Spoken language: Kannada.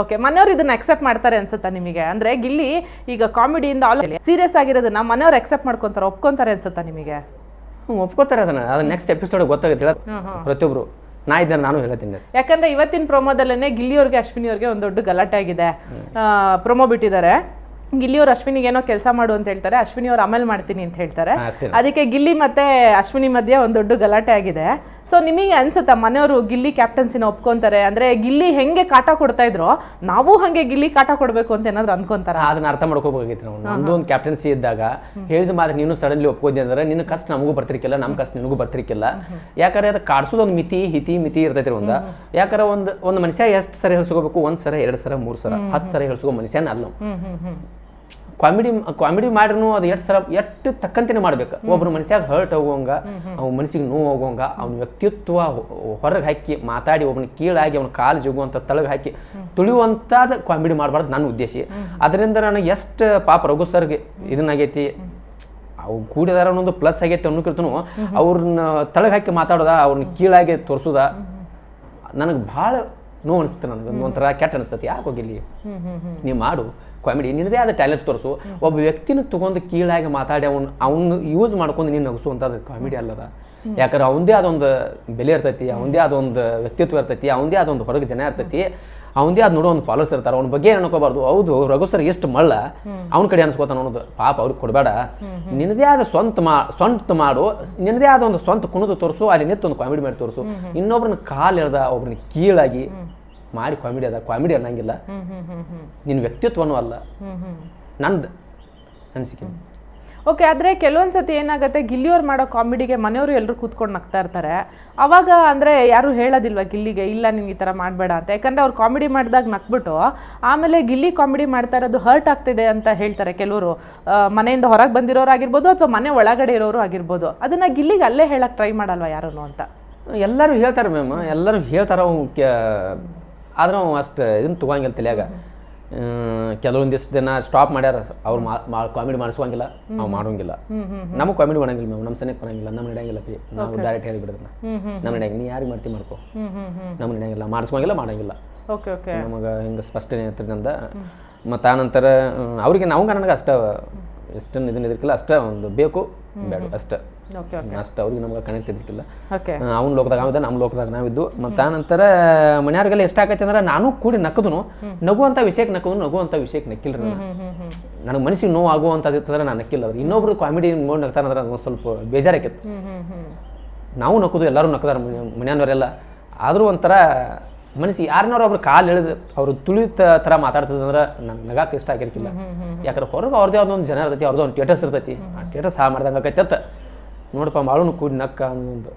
ಓಕೆ, ಮನೆಯವ್ರು ಇದನ್ನ ಅಕ್ಸೆಪ್ಟ್ ಮಾಡ್ತಾರೆ ಅನ್ಸುತ್ತಾ ನಿಮಗೆ? ಅಂದ್ರೆ ಗಿಲ್ಲಿ ಈಗ ಕಾಮಿಡಿಯಿಂದ ಆಲ್ ಸೀರಿಯಸ್ ಆಗಿರೋದನ್ನ ಮನೆಯವ್ರು ಅಕ್ಸೆಪ್ಟ್ ಮಾಡ್ಕೊಂತಾರೆ, ಒಪ್ಕೊಂತಾರೆ ಅನ್ಸುತ್ತಾ ನಿಮಗೆ? ಒಪ್ಕೋತಾರೆ ಅದನ್ನ. ಅದು ನೆಕ್ಸ್ಟ್ ಎಪಿಸೋಡ್ ಗೊತ್ತಾಗುತ್ತೆ ಪ್ರತಿಯೊಬ್ರು. ನಾ ಇದ್ದೇನೆ, ನಾನು ಹೇಳ್ತೀನಿ. ಯಾಕಂದ್ರೆ ಇವತ್ತಿನ ಪ್ರೊಮೋದಲ್ಲೇ ಗಿಲ್ಲಿಯವ್ರಿಗೆ ಅಶ್ವಿನಿ ಅವ್ರಿಗೆ ಒಂದು ದೊಡ್ಡ ಗಲಾಟೆ ಆಗಿದೆ. ಪ್ರೊಮೋ ಬಿಟ್ಟಿದ್ದಾರೆ, ಗಿಲ್ಲಿಯವ್ರು ಅಶ್ವಿನಿಗೆ ಏನೋ ಕೆಲಸ ಮಾಡು ಅಂತ ಹೇಳ್ತಾರೆ, ಅಶ್ವಿನಿ ಅವ್ರು ಆಮೇಲೆ ಮಾಡ್ತೀನಿ ಅಂತ ಹೇಳ್ತಾರೆ. ಅದಕ್ಕೆ ಗಿಲ್ಲಿ ಮತ್ತೆ ಅಶ್ವಿನಿ ಮಧ್ಯೆ ಒಂದು ದೊಡ್ಡ ಗಲಾಟೆ ಆಗಿದೆ. ಸೊ ನಿಮಗೆ ಅನ್ಸುತ್ತಾ ಮನೆಯವರು ಗಿಲ್ಲಿ ಕ್ಯಾಪ್ಟನ್ಸಿನ ಒಪ್ಕೊಂತಾರೆ? ಅಂದ್ರೆ ಗಿಲ್ಲಿ ಹೆಂಗೆ ಕಾಟ ಕೊಡ್ತಾ ಇದ್ರು ನಾವು ಹಂಗೆ ಗಿಲ್ಲಿ ಕಾಟ ಕೊಡ್ಬೇಕು ಅಂತ ಏನಾದ್ರು ಅನ್ಕೊಂತಾರ? ಅದನ್ನ ಅರ್ಥ ಮಾಡ್ಕೋಬೇಕಾಗಿತ್ತು ನಾವು. ನಮ್ದು ಒಂದು ಕ್ಯಾಪ್ಟನ್ಸಿ ಇದ್ದಾಗ ಹೇಳಿದ ಮಾತ್ರ ನೀನು ಸಡನ್ಲಿ ಒಪ್ಕೋದಿ ಅಂದ್ರೆ ನಿನ್ನ ಕಷ್ಟ ನಮಗೂ ಬರ್ತಿರ್ಕಿಲ್ಲ, ನಮ್ಮ ಕಷ್ಟ ನಿನಗೂ ಬರ್ತಿರ್ಕಿಲ್ಲ. ಯಾಕಂದ್ರೆ ಅದು ಕಾಡ್ಸೋದು ಒಂದು ಮಿತಿ ಇರ್ತೈತಿ. ಯಾಕಂದ್ರೆ ಒಂದು ಮನುಷ್ಯ ಎಷ್ಟು ಸರಿ ಹೇಳ್ಸ್ಕೋಬೇಕು? 1 ಸಲ 2 ಸಲ 3 ಸಲ 10 ಸರಿ ಹೇಳ್ಸ್ಕೋ ಮನುಷ್ಯನ ಅಲ್ಲ. ಕಾಮಿಡಿ ಮಾಡ್ರೂ ಅದು ಎಷ್ಟು ತಕ್ಕಂತಿನ ಮಾಡ್ಬೇಕು. ಒಬ್ರು ಮನುಷ್ಯಾಗ ಹರ್ಟ್ ಹೋಗುವಂಗ, ಅವ್ನ ಮನಸ್ಸಿಗೆ ನೋವು ಹೋಗುವಂಗ, ಅವ್ನ ವ್ಯಕ್ತಿತ್ವ ಹೊರಗೆ ಹಾಕಿ ಮಾತಾಡಿ ಒಬ್ಬನ ಕೀಳಾಗಿ ಅವ್ನ ಕಾಲು ಜಗುವಂತ ತಳಗ ಹಾಕಿ ತುಳಿಯುವಂತಾದ ಕಾಮಿಡಿ ಮಾಡಬಾರ್ದು ನನ್ನ ಉದ್ದೇಶ. ಅದರಿಂದ ನನಗೆ ಎಷ್ಟು ಪಾಪ ರಘು ಸರ್ಗೆ ಇದನ್ನಾಗೈತಿ, ಅವು ಕೂಡಿದಾರ ಅನ್ನೊಂದು ಪ್ಲಸ್ ಆಗೈತಿ ಅನ್ನೋಕಿರ್ತನು ಅವ್ರನ್ನ ತಳಗ ಹಾಕಿ ಮಾತಾಡೋದ, ಅವ್ರನ್ನ ಕೀಳಾಗಿ ತೋರಿಸೋದ ನನಗೆ ಭಾಳ ನೋವು ಅನಿಸ್ತದೆ. ನನಗೆ ಒಂಥರ ಕೆಟ್ಟ ಅನಿಸ್ತತಿ. ಯಾಕೆ ಹೋಗಿಲ್ಲಿ ನೀವು ಮಾಡು ಕಾಮಿಡಿ, ನಿನ್ನದೇ ಆದ ಟ್ಯಾಲೆಂಟ್ ತೋರಿಸು. ಒಬ್ಬ ವ್ಯಕ್ತಿನ ತಗೊಂಡು ಕೀಳಾಗಿ ಮಾತಾಡಿ ಅವ್ನು ಯೂಸ್ ಮಾಡ್ಕೊಂಡು ನೀನು ನಗಿಸುವಂಥದ್ದು ಕಾಮಿಡಿ ಅಲ್ಲದ. ಯಾಕಂದ್ರೆ ಅವನದೇ ಅದೊಂದು ಬೆಲೆ ಇರ್ತೈತಿ, ಅವನದೇ ಅದೊಂದು ವ್ಯಕ್ತಿತ್ವ ಇರ್ತೈತಿ, ಅವನದೇ ಅದೊಂದು ಹೊರಗೆ ಜನ ಇರ್ತೈತಿ, ಅವನದೇ ಅದು ನೋಡೋ ಒಂದು ಫಾಲೋಸ್ ಇರ್ತಾರೆ. ಅವ್ನ ಬಗ್ಗೆ ಅನ್ಕೋಬಾರ್ದು. ಹೌದು ರಘು ಸರ್ ಎಷ್ಟು ಮಳ್ಳ ಅವ್ನ ಕಡೆ ಅನ್ಸ್ಕೋತಾನ ಅನ್ನೋದು ಪಾಪ ಅವ್ರಿಗೆ ಕೊಡಬೇಡ. ನಿನ್ನದೇ ಆದ ಸ್ವಂತ ಮಾಡು, ನಿನ್ನದೇ ಆದ ಒಂದು ಸ್ವಂತ ಕುಣಿದು ತೋರಿಸು, ಅಲ್ಲಿ ನಿಂತು ಒಂದು ಕಾಮಿಡಿ ಮಾಡಿ ತೋರಿಸು. ಇನ್ನೊಬ್ರನ್ನ ಕಾಲು ಎಳ್ದ ಒಬ್ರನ್ನ ಕೀಳಾಗಿ ಮಾಡಿ ಕಾಮಿಡಿ ಅದ. ಕಾಮಿಡಿ ಅನ್ನಂಗಿಲ್ಲ, ನಿನ್ನ ವ್ಯಕ್ತಿತ್ವನೂ ಅಲ್ಲ ನಂದು ಅನಿಸಿಕೆ. ಓಕೆ, ಆದರೆ ಕೆಲವೊಂದ್ಸತಿ ಏನಾಗುತ್ತೆ, ಗಿಲ್ಲಿಯವ್ರು ಮಾಡೋ ಕಾಮಿಡಿಗೆ ಮನೆಯವರು ಎಲ್ಲರೂ ಕೂತ್ಕೊಂಡು ನಗ್ತಾ ಇರ್ತಾರೆ. ಅವಾಗ ಅಂದರೆ ಯಾರು ಹೇಳೋದಿಲ್ವ ಗಿಲ್ಲಿಗೆ ಇಲ್ಲ ನಿಂಗೆ ಈ ಥರ ಮಾಡಬೇಡ ಅಂತ? ಯಾಕಂದರೆ ಅವ್ರು ಕಾಮಿಡಿ ಮಾಡಿದಾಗ ನಕ್ಬಿಟ್ಟು ಆಮೇಲೆ ಗಿಲ್ಲಿ ಕಾಮಿಡಿ ಮಾಡ್ತಾ ಇರೋದು ಹರ್ಟ್ ಆಗ್ತಿದೆ ಅಂತ ಹೇಳ್ತಾರೆ ಕೆಲವರು. ಮನೆಯಿಂದ ಹೊರಗೆ ಬಂದಿರೋರು ಆಗಿರ್ಬೋದು ಅಥವಾ ಮನೆ ಒಳಗಡೆ ಇರೋರು ಆಗಿರ್ಬೋದು. ಅದನ್ನು ಗಿಲ್ಲಿಗೆ ಅಲ್ಲೇ ಹೇಳಕ್ಕೆ ಟ್ರೈ ಮಾಡಲ್ವ ಯಾರು ಅಂತ? ಎಲ್ಲರೂ ಹೇಳ್ತಾರೆ ಮ್ಯಾಮ್, ಎಲ್ಲರೂ ಹೇಳ್ತಾರೆ. ಆದ್ರೆ ಅವು ಅಷ್ಟು ಇದನ್ನು ತೊಗೊಂಗಿಲ್ಲ ತಲೆಯಾಗ. ಕೆಲವೊಂದಿಷ್ಟು ದಿನ ಸ್ಟಾಪ್ ಮಾಡ್ಯಾರ. ಅವ್ರು ಕಾಮಿಡಿ ಮಾಡಿಸ್ಕೊಂಗಿಲ್ಲ, ನಾವು ಮಾಡೋಂಗಿಲ್ಲ. ನಮಗೆ ಕಾಮಿಡಿ ಮಾಡಂಗಿಲ್ಲ ಮ್ಯಾಮ್, ನಮ್ಮ ಸನಿಗೆ ಬರಂಗಿಲ್ಲ, ನಮ್ಮ ನಡೆಯಂಗಿಲ್ಲ. ನಾವು ಡೈರೆಕ್ಟ್ ಹೇಳಿಬಿಡಿದ್ರೆ ನಮ್ಮ ನಡೆಯಂಗಿಲ್ಲ, ನೀ ಯಾರಿಗೆ ಮಾಡ್ತೀವಿ ಮಾಡ್ಕೋ, ನಮ್ಮ ನಡೆಯಂಗಿಲ್ಲ, ಮಾಡಿಸ್ಕೊಂಗಿಲ್ಲ, ಮಾಡಂಗಿಲ್ಲ. ನಮಗೆ ಹಿಂಗೆ ಸ್ಪಷ್ಟನೆ ಇರ್ತದಂದ. ಮತ್ತು ಆನಂತರ ಅವ್ರಿಗೆ ನನಗೆ ಅಷ್ಟ ಎಷ್ಟನ್ನು ಇದನ್ನ ಇದ್ರಿಕಿಲ್ಲ, ಅಷ್ಟ ಒಂದು ಬೇಕು ಬೇಡ ಅಷ್ಟ ಅಷ್ಟ. ಅವ್ರಿಗೆ ನಮ್ಗೆ ಕನೆಕ್ಟ್ ಇದ್ರಿಕಿಲ್ಲ. ಅವ್ನ ಲೋಕದಾಗ ನಾವಿದ್ದ, ನಮ್ಮ ಲೋಕದಾಗ ನಾವಿದ್ದು. ಮತ್ತು ಆನಂತರ ಮನೆಯವ್ರಿಗೆಲ್ಲ ಎಷ್ಟಾಗೈತೆ ಅಂದ್ರೆ ನಾನು ಕೂಡಿ ನಕ್ಕದನು, ನಗುವಂಥ ವಿಷಯಕ್ಕೆ ನಗುವಂಥ ವಿಷಯಕ್ಕೆ ನಕ್ಕಿಲ್ರಿ. ನನಗೆ ಮನಸ್ಸಿಗೆ ನೋವು ಆಗುವಂಥದ್ದು ಇರ್ತಂದ್ರೆ ನಾನು ನಕ್ಕಿಲ್ಲ. ಅವ್ರು ಇನ್ನೊಬ್ರು ಕಾಮಿಡಿ ನೋಡಿ ನಗ್ತಾರಂದ್ರೆ ಒಂದು ಸ್ವಲ್ಪ ಬೇಜಾರಾಕಿತ್ತು. ನಾವು ನಕ್ಕದು, ಎಲ್ಲರೂ ನಕ್ಕದಾರ ಮನೆಯವ್ರೆಲ್ಲ. ಆದರೂ ಒಂಥರ ಮನಸ್ಸಿಗೆ ಯಾರನ್ನಾರು ಒಬ್ರು ಕಾಲು ಎಳೆದು ಅವ್ರು ತುಳಿತ ಥರ ಮಾತಾಡ್ತದಂದ್ರೆ ನಂಗೆ ನಗಾಕ ಇಷ್ಟ ಆಗಿರ್ಕಿಲ್ಲ. ಯಾಕಂದ್ರೆ ಹೊರಗೆ ಅವ್ರದೇ ಒಂದು ಜನ ಇರ್ತೈತಿ, ಅವ್ರದ್ದು ಒಂದು ಸ್ಟೇಟಸ್ ಇರ್ತೈತಿ. ಆ ಸ್ಟೇಟಸ್ ಮಾಡಿದಂಗೆ ಆಕೈತೆ ನೋಡಪ್ಪ ಮಾಡು ಕೂಡಿ ನಕ್ಕ ಅನ್ನೋದು